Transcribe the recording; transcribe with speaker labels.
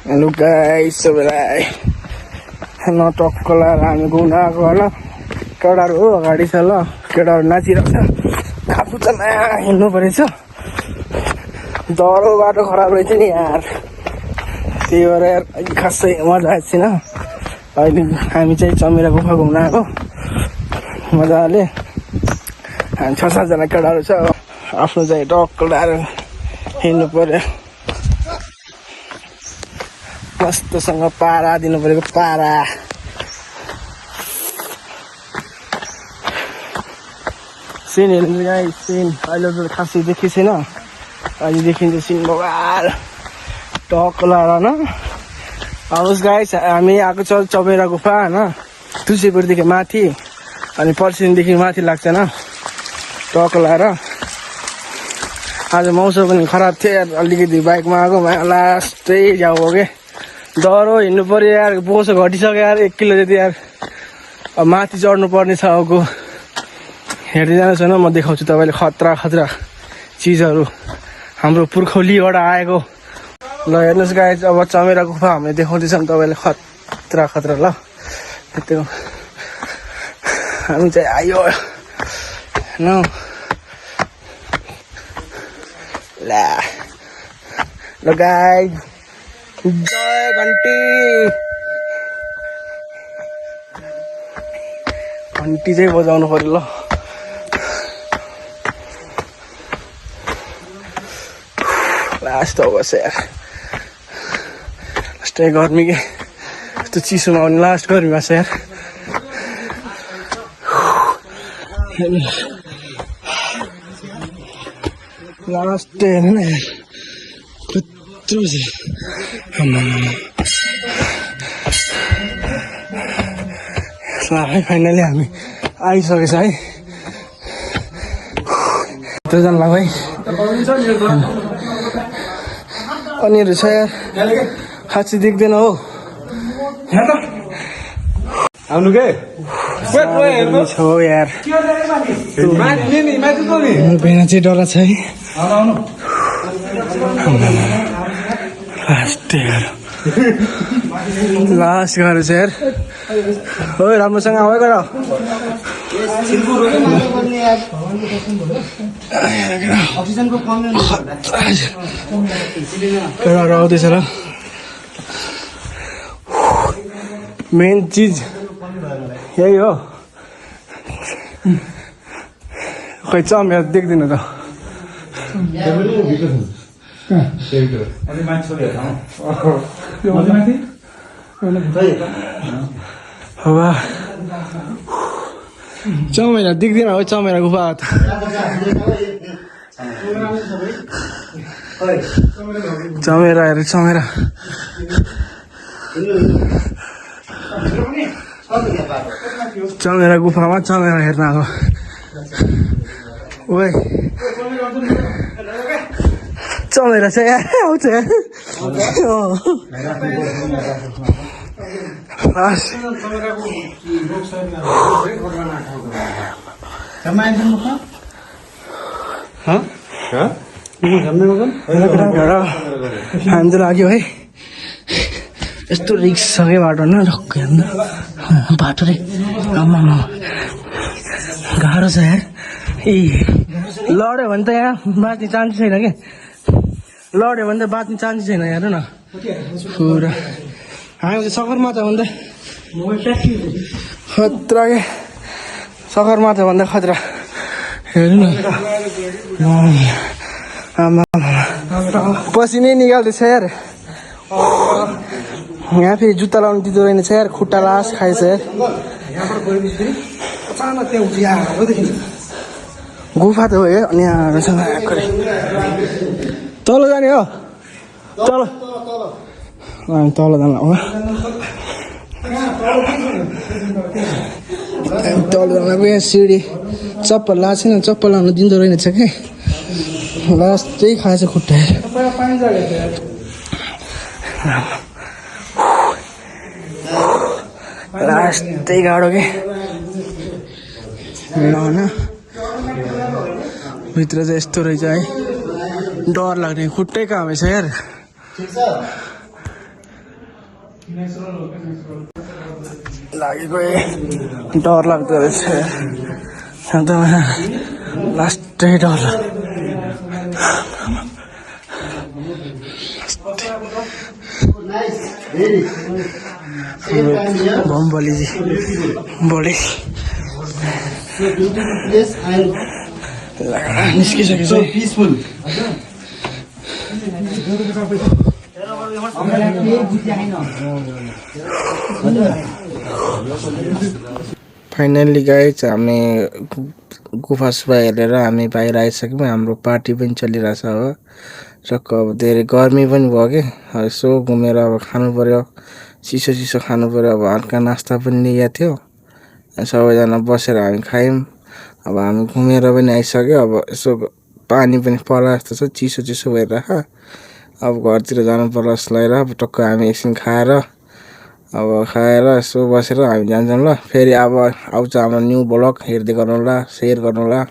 Speaker 1: Hello guys सबैलाई न टक्क लगाएर हामी घुम्न आएको होइन केटाहरू हो अगाडि छ ल केटाहरू नाचिरहेको छ आफू त नयाँ हिँड्नु परेछ डह्रो बाटो खराब रहेछ नि यार त्यही भएर यार खासै मजा आएको छैन अहिले हामी चाहिँ चमेरा गुफा घुम्न आएको मजाले हामी 6-7 जना केटाहरू छ आफ्नो चाहिँ टक्क लगाएर हिँड्नु पर्यो मस्तसँग पारा दिनु परेको पारा सिन हेर्नु गाइस सिन अहिले त खासै देखि छैन अहिले देखिन्छ सिन बगाल टक्क लगाएर न आउनुहोस् गाइस हामी आएको छ चमेरा गुफा होइन तुलसीपुरदेखि माथि अनि पर्सिदेखि माथि लाग्छ न टक्क लगाएर आज मौसम पनि खराब थियो अलिकति बाइकमा आएको लास्टै जाऊ हो क्या डह्रो हिँड्नु पर्यो यार बोसो घटिसक्यो यार 1 किलो जति यार अब माथि चढ्नु पर्ने छ अब हेर्दै जानुहोस् न म देखाउँछु तपाईँले खतरा खतरा चिजहरू हाम्रो पुर्खौलीबाट आएको ल हेर्नुहोस् गाइस अब चमेरा गुफा हामीले देखाउँदैछौँ तपाईँले खतरा खतरा ल त्यो हामी चाहिँ आयो न ल गाइस जय घन्टी चाहिँ बजाउनु पर्यो ल लास्ट अवश्य यार लास्टै गर्मी के यस्तो चिसोमा आउने लास्ट गर्मीमा छ यार लास्ट हेर्नु न यार कत्रो छ फाइनली हामी आइसकेछ है त्यो जान्ला भाइ अनिहरू छ यार खासै देख्दैन हो आउनु के छौ यार बेना चाहिँ डरा छ है लास्ट घर छ यार हो राम्रोसँग आऊ गर आउँदैछ र मेन चिज यही हो खै चमेर देख्दैन त चमेरा देख्दैन हो चमेरा गुफा चमेरा हेर चमेरा चमेरा गुफामा चमेरा हेर्न आएको ओइ चमेरा छ यार आउँछ हाम्रो लाग्यो है यस्तो रिक्स छ कि बाटो न ढक्कै बाटो रे आमा गाह्रो छ यार ए लड्यो भने त यहाँ बाँच्ने चान्स छैन कि लड्यो भने त बाँच्ने चान्स छैन हेर्नु न पुरा हामी चाहिँ सगरमाथा भन्दा खतरा के सगरमाथा भन्दा खतरा हेर्नु न आमा पसिनै निकाल्दैछ यार यहाँ फेरि जुत्ता लाउनु दिँदो रहेछ यार खुट्टा लास खाएछ यार गुफा त हो अनि यहाँहरूसँग आएको तल जाने हो तल तल जानु हो तल जानको यहाँ सिँढी चप्पल लाएको छैन चप्पल लाउनु दिँदो रहेछ कि लास्ट चाहिँ खाएछ खुट्टा लास्टै गाडो के ल भित्र चाहिँ यस्तो रहेछ है डर लाग्ने खुट्टै काम छ यार लागेको डर लाग्दो रहेछ एकदम लास्टै डर बमबलीजी बढे निस्किसकेछ फाइनल्ली गाइज हामी गुफा सुफा हेरेर हामी बाहिर आइसक्यौँ हाम्रो पार्टी पनि चलिरहेछ हो टक्क अब धेरै गर्मी पनि भयो कि यसो घुमेर अब खानु पर्यो चिसो चिसो खानु पर्यो अब हल्का नास्ता पनि लिएको थियो सबैजना बसेर हामी खायौँ अब हामी घुमेर पनि आइसक्यो अब यसो पानी पनि पर्ला जस्तो छ चिसो चिसो भइरहेछ अब घरतिर जानु पर्ला जस्तो लागेर अब टक्क हामी एकछिन खाएर यसो बसेर हामी जान्छौँ ल फेरि अब आउँछ हाम्रो न्यू ब्लग हेर्दै गर्नु होला सेयर गर्नु होला।